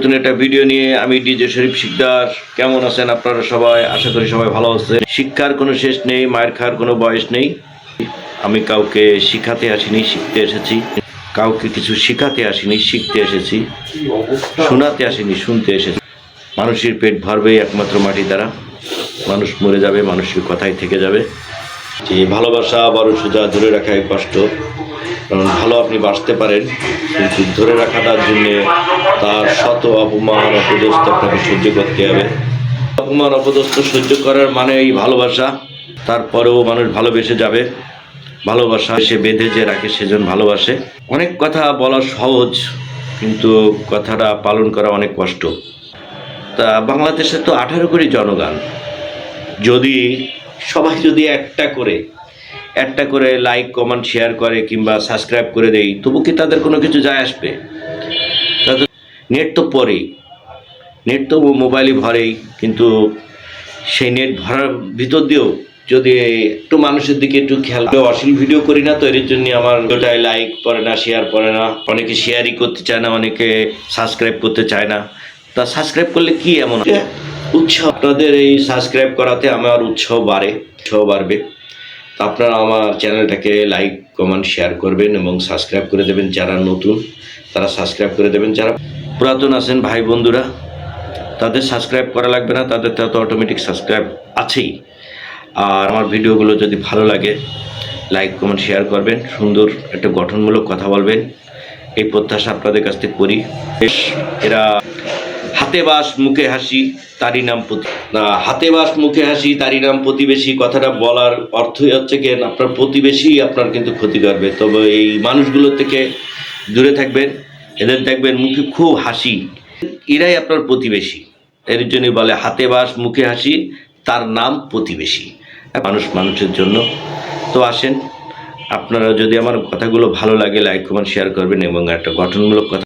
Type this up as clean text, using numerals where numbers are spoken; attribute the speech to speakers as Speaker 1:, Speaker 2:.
Speaker 1: নতুন একটা ভিডিও নিয়ে আমি ডিজে শরীফ শিকদার। কেমন আছেন আপনারা সবাই? আশা করি সবাই ভালো আছেন। শিক্ষার কোনো শেষ নেই, মায়ের খাওয়ার কোনো বয়স নেই। আমি কাউকে শিখাতে আসিনি, শিখতে এসেছি। কাউকে কিছু শিখাতে আসিনি, শিখতে এসেছি। শোনাতে আসিনি, শুনতে এসেছি। মানুষের পেট ভরবেই একমাত্র মাটি দ্বারা। মানুষ মরে যাবে, মানুষের কথাই থেকে যাবে। যে ভালোবাসা বড় সোজা, ধরে রাখাই কষ্ট। কারণ ভালো আপনি বাঁচতে পারেন, কিন্তু ধরে রাখাটার জন্যে তার শত অপমান অপদস্থ আপনাকে সহ্য করতে হবে। অপমান অপদস্থ সহ্য করার মানে এই ভালোবাসা। তারপরেও মানুষ ভালোবেসে যাবে। ভালোবাসা সে বেঁধে যে রাখে সেজন ভালোবাসে। অনেক কথা বলা সহজ, কিন্তু কথাটা পালন করা অনেক কষ্ট। তা বাংলাদেশে তো 18 কোটি জনগণ, যদি সবাই যদি একটা করে লাইক কমেন্ট শেয়ার করে কিংবা সাবস্ক্রাইব করে দেয়, তবু কি তাদের কোনো কিছু যায় আসবে? তাদের নেট তো পরেই, নেট তো মোবাইলে ভরেই, কিন্তু সেই নেট ভরার ভিতর দিয়েও যদি একটু মানুষের দিকে একটু খেয়াল, অশ্লীল ভিডিও করি না তো, এর জন্য আমার ওটাই লাইক পড়ে না, শেয়ার পড়ে না, অনেকে শেয়ারই করতে চায় না, অনেকে সাবস্ক্রাইব করতে চায় না। তা সাবস্ক্রাইব করলে কি এমন উৎসাহ, আপনাদের এই সাবস্ক্রাইব করাতে আমার উৎসাহ বাড়বে। তা আপনারা আমার চ্যানেলটাকে লাইক কমেন্ট শেয়ার করবেন এবং সাবস্ক্রাইব করে দেবেন। যারা নতুন তারা সাবস্ক্রাইব করে দেবেন, যারা পুরাতন আছেন ভাই বন্ধুরা তাদের সাবস্ক্রাইব করা লাগবে না, তাদের তো অটোমেটিক সাবস্ক্রাইব আছেই। আর আমার ভিডিওগুলো যদি ভালো লাগে লাইক কমেন্ট শেয়ার করবেন, সুন্দর একটা গঠনমূলক কথা বলবেন, এই প্রত্যাশা আপনাদের কাছ থেকে করি। এরা হাতে বাস মুখে হাসি তারই নাম হাতে বাস মুখে হাসি তারই নাম প্রতিবেশী। কথাটা বলার অর্থই হচ্ছে কি, আপনার প্রতিবেশী আপনার কিন্তু ক্ষতি করবে। তবে এই মানুষগুলোর থেকে দূরে থাকবেন। এদের দেখবেন মুখে খুব হাসি, এরাই আপনার প্রতিবেশী। এর জন্যই বলে হাতে বাস মুখে হাসি তার নাম প্রতিবেশী। মানুষ মানুষের জন্য। তো আসেন, আপনারা যদি আমার কথাগুলো ভালো লাগে লাইক কমেন্ট শেয়ার করবেন এবং একটা গঠনমূলক কথা